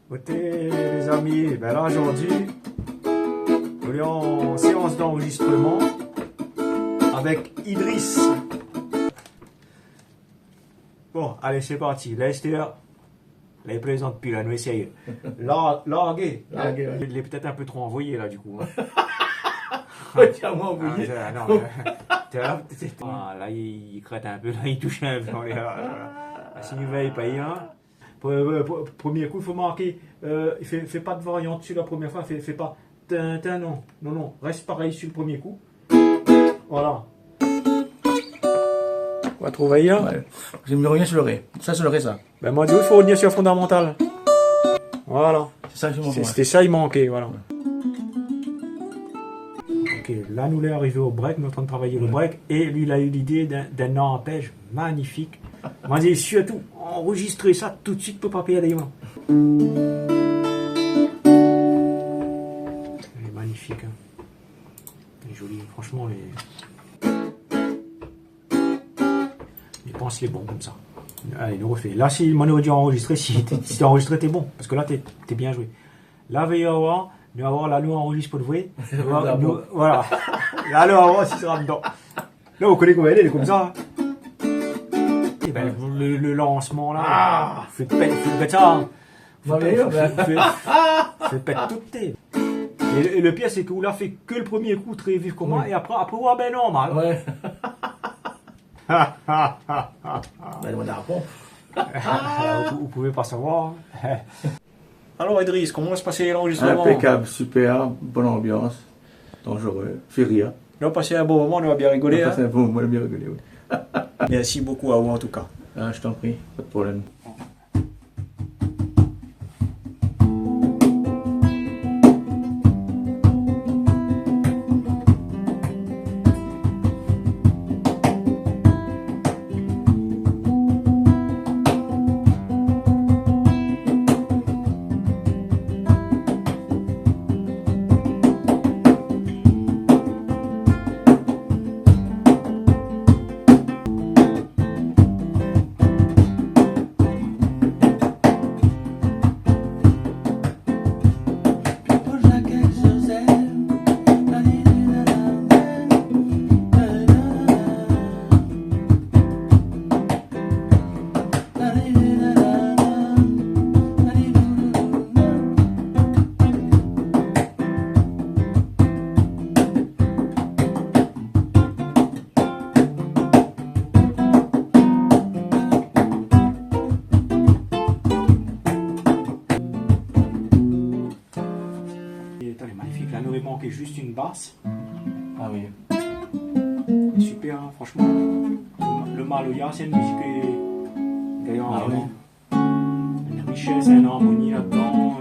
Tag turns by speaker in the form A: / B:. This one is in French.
A: Écoutez, les amis, ben là aujourd'hui, on est en séance d'enregistrement avec Idriss. Bon, allez, c'est parti. Là, les présente plus, là, nous essayons. Largué. Il est peut-être un peu trop envoyé, là, du coup.
B: Tiens-moi envoyé.
A: Là, il crête un peu, là, il touche un peu. Si il veille pas, hein. Premier coup, il faut marquer. Fais pas de variante sur la première fois. Fais pas. Non. Reste pareil sur le premier coup. Voilà. On va trouver un.
B: Ouais. J'ai mis rien sur le ré. Ça, c'est le ré, ça.
A: Ben, moi, il faut revenir sur la fondamentale. Voilà.
B: C'est ça que je m'en
A: C'était ça, il manquait. Voilà. Ok, là, nous, on est arrivé au break. Nous, on est en train de travailler le break. Et lui, il a eu l'idée d'un arpège magnifique. Moi, j'ai surtout enregistrer ça tout de suite pour pas payer des mains. Elle est magnifique. Hein. Elle est jolie. Franchement, je pense qu'il est bon comme ça. Allez, nous refait. Là, si moi, on aurait dû enregistrer, si t'es enregistré, t'es bon. Parce que là, t'es bien joué. Là, il va y avoir, là, nous enregistre pour le vrai. Voilà. Là, on va voir si ça sera dedans. Là, on connaît comment elle est comme ça. Et ben, le lancement, là. Faites ça. Faites pète toutes tes. Et le pire, c'est que vous l'avez fait que le premier coup très vif comme moi. Et après, ben non, mal.
B: Ouais. On a un pont.
A: Vous pouvez pas savoir. Alors, Idriss, comment se passait l'enregistrement?
B: Impeccable, super, bonne ambiance, dangereux, fait rire.
A: On a passé un bon moment, on a bien rigolé.
B: C'est un bon moment, on a bien rigolé, oui.
A: Merci beaucoup à vous en tout cas.
B: Ah, je t'en prie, pas de problème.
A: Elle est magnifique. Là, nous il manquait juste une basse.
B: Ah oui.
A: Super, hein, franchement. Le Maloya, c'est une musique qui est une richesse, une harmonie là-dedans.